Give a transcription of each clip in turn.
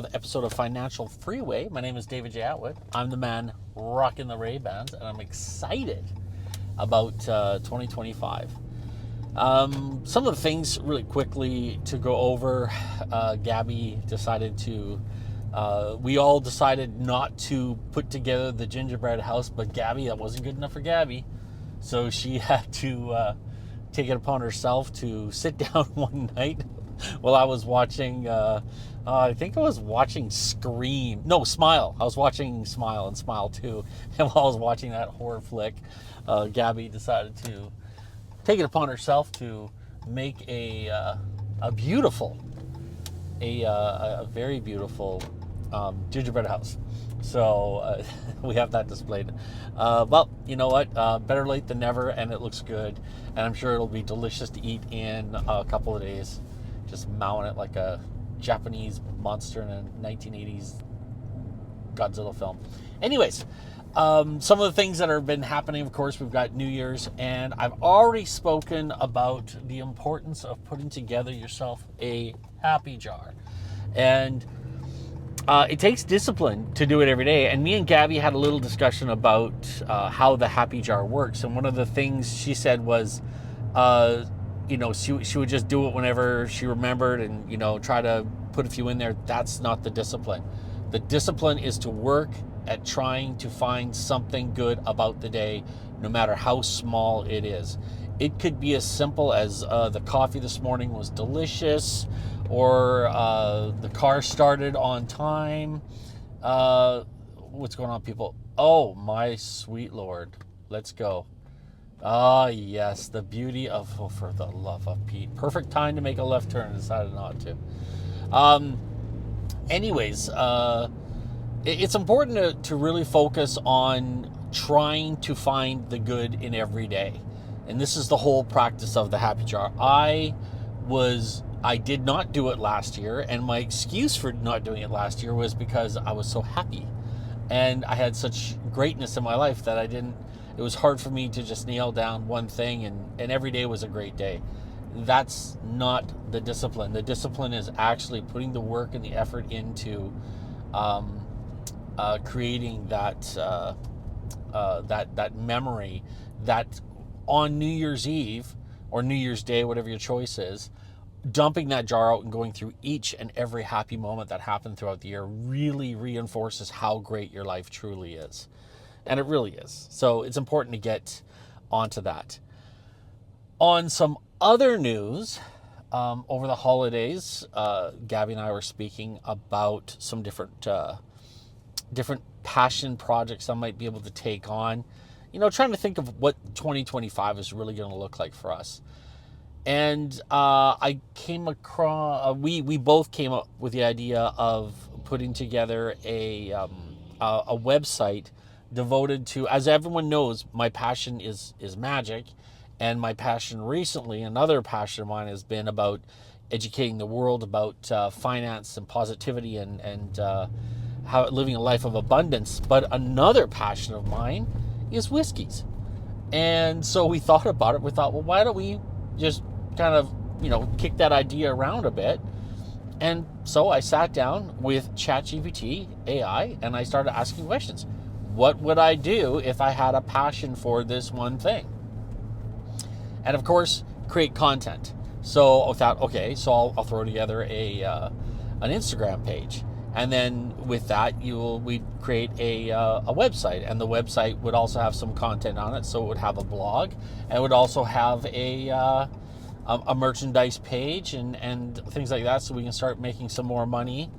another episode of Financial Freeway. My name is David J. Atwood. I'm the man rocking the Ray-Bans, and I'm excited about 2025. Some of the things really quickly to go over. Gaby decided to, we all decided not to put together the gingerbread house, but Gaby, that wasn't good enough for Gaby. So she had to take it upon herself to sit down one night while I was watching, I think I was watching Smile. I was watching Smile and Smile 2. And while I was watching that horror flick, Gaby decided to take it upon herself to make a very beautiful gingerbread house. So we have that displayed. Well, you know what? Better late than never, and it looks good. And I'm sure it'll be delicious to eat in a couple of days. Just mowing it like a Japanese monster in a 1980s Godzilla film. Anyways, some of the things that have been happening, of course, we've got New Year's, and I've already spoken about the importance of putting together yourself a happy jar. And it takes discipline to do it every day. And me and Gaby had a little discussion about how the happy jar works. And one of the things she said was, she would just do it whenever she remembered and, try to put a few in there. That's not the discipline. The discipline is to work at trying to find something good about the day, no matter how small it is. It could be as simple as the coffee this morning was delicious, or the car started on time. What's going on, people? Oh, my sweet Lord. Let's go. Ah, yes, the beauty of, for the love of Pete. Perfect time to make a left turn, decided not to. Anyways, it's important to really focus on trying to find the good in every day. And this is the whole practice of the happy jar. I did not do it last year, and my excuse for not doing it last year was because I was so happy. And I had such greatness in my life that it was hard for me to just nail down one thing, and every day was a great day. That's not the discipline. The discipline is actually putting the work and the effort into creating that memory that on New Year's Eve or New Year's Day, whatever your choice is, dumping that jar out and going through each and every happy moment that happened throughout the year really reinforces how great your life truly is. And it really is. So it's important to get onto that. On some other news, over the holidays, Gaby and I were speaking about some different passion projects I might be able to take on. Trying to think of what 2025 is really going to look like for us. And I came across, we both came up with the idea of putting together a website devoted to, as everyone knows, my passion is magic. And my passion recently, another passion of mine, has been about educating the world about finance and positivity and how living a life of abundance. But another passion of mine is whiskeys. And so we thought about it. We thought, well, why don't we just kind of, kick that idea around a bit? And so I sat down with ChatGPT AI and I started asking questions. What would I do if I had a passion for this one thing? And of course, create content. So I thought, okay, so I'll throw together an Instagram page. And then with that, we'd create a website, and the website would also have some content on it. So it would have a blog, and it would also have a merchandise page and things like that, so we can start making some more money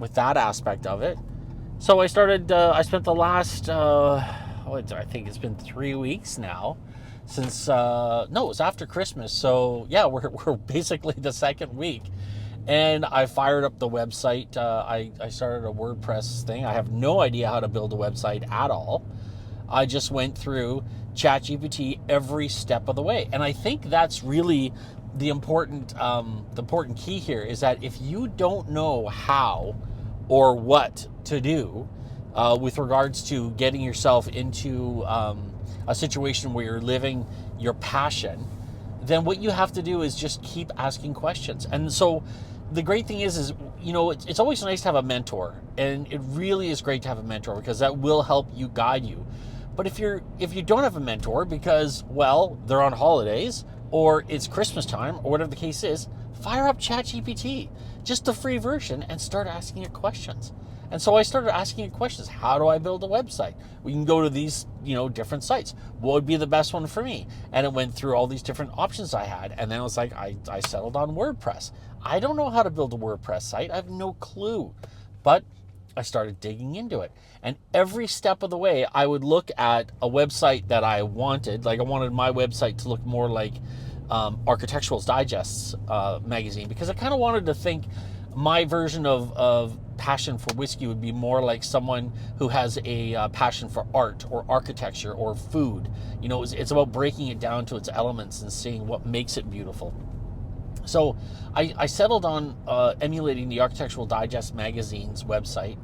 with that aspect of it. So I started. I spent the last, I think it's been 3 weeks now, since it was after Christmas. So yeah, we're basically the second week. And I fired up the website. I started a WordPress thing. I have no idea how to build a website at all. I just went through ChatGPT every step of the way. And I think that's really the important key here, is that if you don't know how or what to do with regards to getting yourself into a situation where you're living your passion, then what you have to do is just keep asking questions. And so the great thing is it's always nice to have a mentor, and it really is great to have a mentor because that will help you, guide you. But if you don't have a mentor because, well, they're on holidays or it's Christmas time or whatever the case is, fire up ChatGPT, just the free version, and start asking it questions. And so I started asking it questions. How do I build a website? We can go to these, different sites. What would be the best one for me? And it went through all these different options I had. And then it was like, I settled on WordPress. I don't know how to build a WordPress site. I have no clue. But I started digging into it. And every step of the way, I would look at a website that I wanted. Like I wanted my website to look more like Architectural Digest's magazine, because I kind of wanted to think my version of passion for whiskey would be more like someone who has a passion for art or architecture or food. It's about breaking it down to its elements and seeing what makes it beautiful. So I settled on emulating the Architectural Digest magazine's website,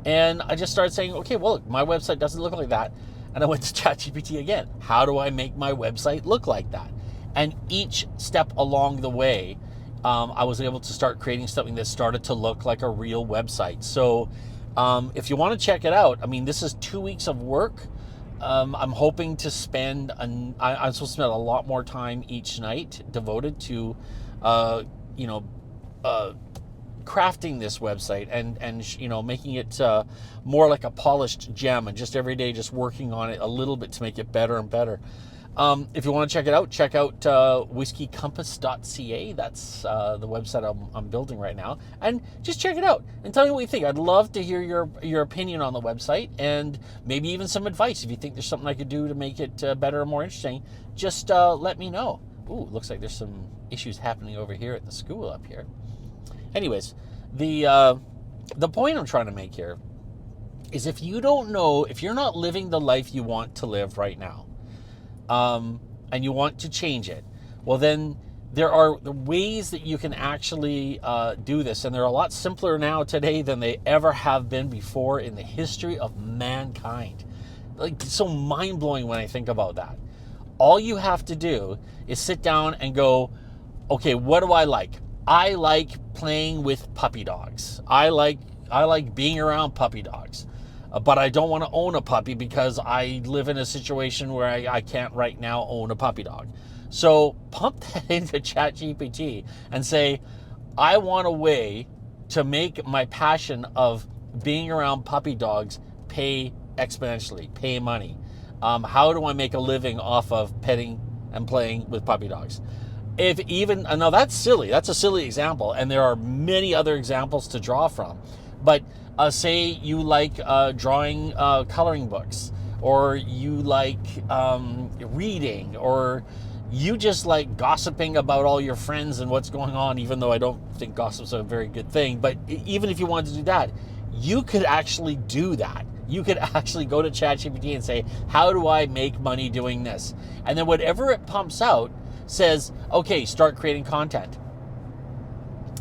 and I just started saying, okay, well, look, my website doesn't look like that. And I went to ChatGPT again. How do I make my website look like that? And each step along the way, I was able to start creating something that started to look like a real website. So if you want to check it out, this is 2 weeks of work. I'm hoping to spend, I'm supposed to spend a lot more time each night devoted to, crafting this website and making it more like a polished gem, and just every day just working on it a little bit to make it better and better. If you want to check out whiskeycompass.ca. That's the website I'm building right now. And just check it out and tell me what you think. I'd love to hear your opinion on the website, and maybe even some advice. If you think there's something I could do to make it better or more interesting, just let me know. Ooh, looks like there's some issues happening over here at the school up here. Anyways, the point I'm trying to make here is if you're not living the life you want to live right now, and you want to change it, well, then there are ways that you can actually do this, and they're a lot simpler now today than they ever have been before in the history of mankind. Like, it's so mind-blowing when I think about that. All you have to do is sit down and go, okay, what do I like? I like playing with puppy dogs. I like being around puppy dogs. But I don't want to own a puppy because I live in a situation where I can't right now own a puppy dog. So pump that into ChatGPT and say, I want a way to make my passion of being around puppy dogs pay exponentially, pay money. How do I make a living off of petting and playing with puppy dogs? Now that's silly. That's a silly example. And there are many other examples to draw from. But say you like drawing coloring books, or you like reading, or you just like gossiping about all your friends and what's going on, even though I don't think gossip's a very good thing. But even if you wanted to do that, you could actually do that. You could actually go to ChatGPT and say, how do I make money doing this? And then whatever it pumps out says, okay, start creating content.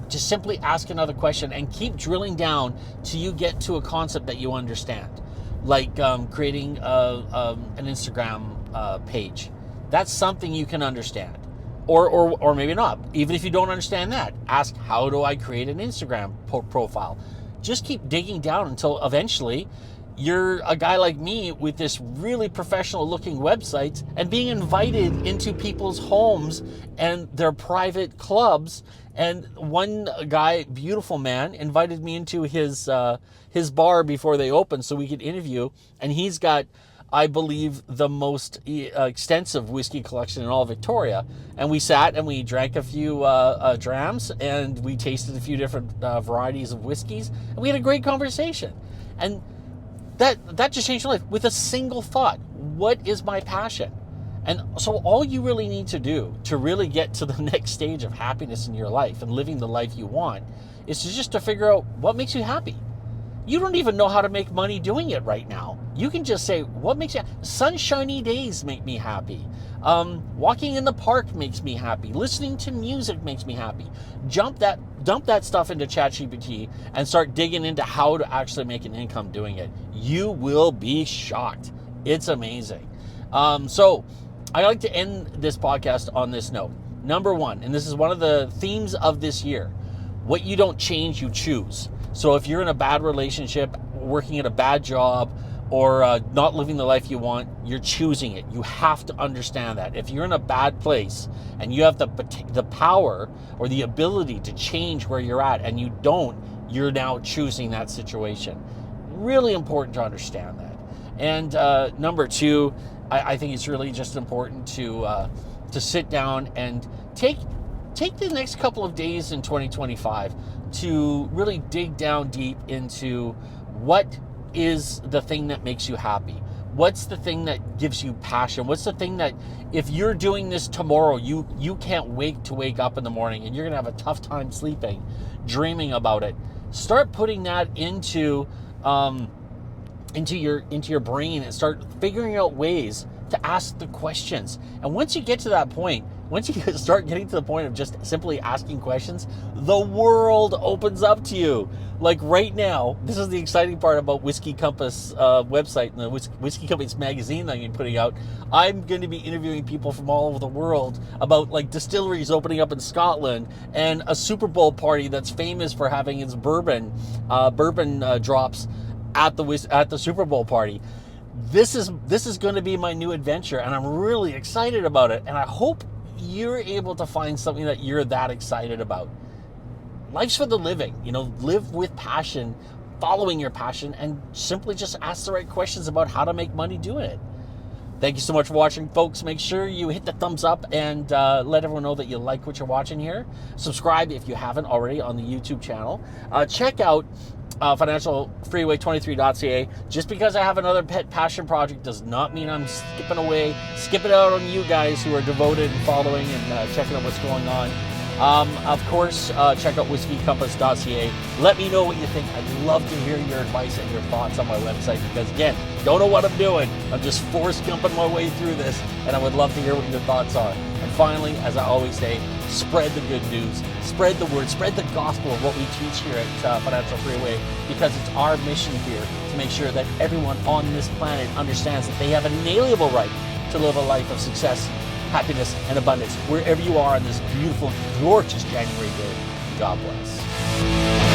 Just simply ask another question and keep drilling down till you get to a concept that you understand. Like creating an Instagram page. That's something you can understand. Or maybe not. Even if you don't understand that, ask, how do I create an Instagram profile? Just keep digging down until eventually you're a guy like me with this really professional looking website and being invited into people's homes and their private clubs. And one guy, beautiful man, invited me into his bar before they opened so we could interview. And he's got, I believe, the most extensive whiskey collection in all of Victoria. And we sat and we drank a few drams, and we tasted a few different varieties of whiskeys, and we had a great conversation. And that just changed my life with a single thought. What is my passion? And so all you really need to do to really get to the next stage of happiness in your life and living the life you want is to figure out what makes you happy. You don't even know how to make money doing it right now. You can just say, what makes you happy? Sunshiny days make me happy. Walking in the park makes me happy. Listening to music makes me happy. Dump that stuff into ChatGPT and start digging into how to actually make an income doing it. You will be shocked. It's amazing. So I like to end this podcast on this note. Number one, and this is one of the themes of this year, What you don't change, you choose. So if you're in a bad relationship, working at a bad job, or not living the life you want, you're choosing it. You have to understand that. If you're in a bad place and you have the power or the ability to change where you're at, and you don't, you're now choosing that situation. Really important to understand that. And number two, I think it's really just important to sit down and take the next couple of days in 2025 to really dig down deep into what is the thing that makes you happy. What's the thing that gives you passion? What's the thing that if you're doing this tomorrow, you can't wait to wake up in the morning and you're gonna have a tough time sleeping, dreaming about it. Start putting that into your brain and start figuring out ways to ask the questions. And once you get to that point, once you start getting to the point of just simply asking questions, the world opens up to you. Like right now, this is the exciting part about Whiskey Compass website and the Whiskey Compass magazine that I'm putting out. I'm going to be interviewing people from all over the world about like distilleries opening up in Scotland and a Super Bowl party that's famous for having its bourbon drops at the Super Bowl party. This is going to be my new adventure, and I'm really excited about it. And I hope you're able to find something that you're that excited about. Life's for the living, live with passion, following your passion, and simply just ask the right questions about how to make money doing it. Thank you so much for watching, folks. Make sure you hit the thumbs up and let everyone know that you like what you're watching here. Subscribe if you haven't already on the YouTube channel. Check out Financial Freeway 23.ca. Just because I have another pet passion project does not mean I'm skipping out on you guys who are devoted and following and checking out what's going on. Of course, check out whiskeycompass.ca. Let me know what you think. I'd love to hear your advice and your thoughts on my website because, again, don't know what I'm doing. I'm just force jumping my way through this, and I would love to hear what your thoughts are. And finally, as I always say, spread the good news, spread the word, spread the gospel of what we teach here at Financial Freeway, because it's our mission here to make sure that everyone on this planet understands that they have an inalienable right to live a life of success, happiness, and abundance wherever you are on this beautiful, gorgeous January day. God bless.